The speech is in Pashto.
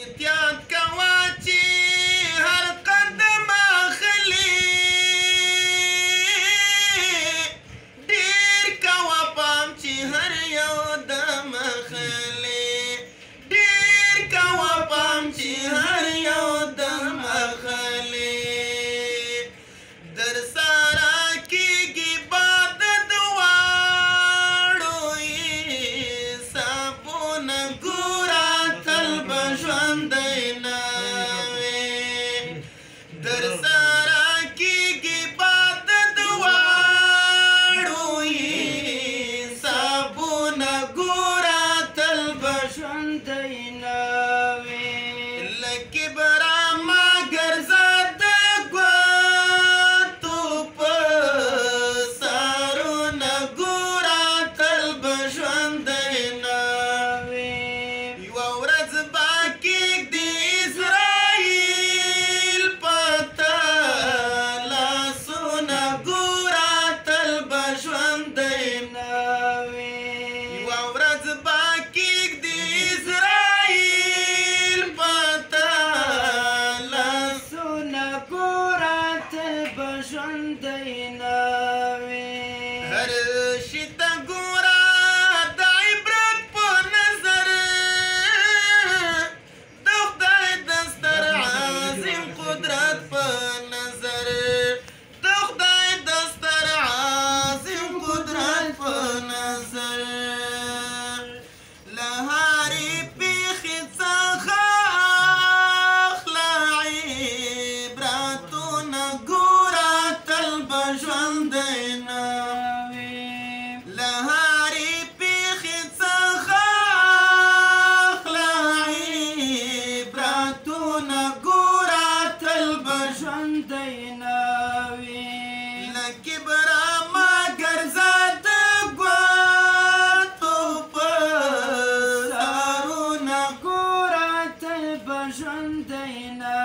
احتیاط کوه چې هر قدم اخلي ډېر کوه پام چې هر یو دم اخلي ډېر کوه پام چې هر یو دم اخلي در سره کېږي باد دواړو حسابونه ګوره تل به ژوندی نه وې در سره کېږي باد دواړو حسابونه ګوره تل به ژوندی نه وې له کبره مه ګرځه د ګوتو په سرونه ګوره تل به ژوندی نه وې یوه ورځ به کېږدي اسراییل په تا لاسونه ګوره تل به ژوندی نه وې یوه ورځ به کېږدي اسراییل په تا لاسونه ګوره تل به ژوندی نه وې هر شي ته ګوره د عبرت په نظر د خدای د ستر عظیم قدرت په نظر د خدای د ستر عظیم قدرت په نظر له هرې پېښې څخه اخله عبرتونه ګوره تل به ژوندی نه وې له هرې پېښې څخه اخله عبرتونه ګوره تل به ژوندی نه وې له کبره مه ګرځه د ګوتو په سرونه ګوره تل به ژوندی نه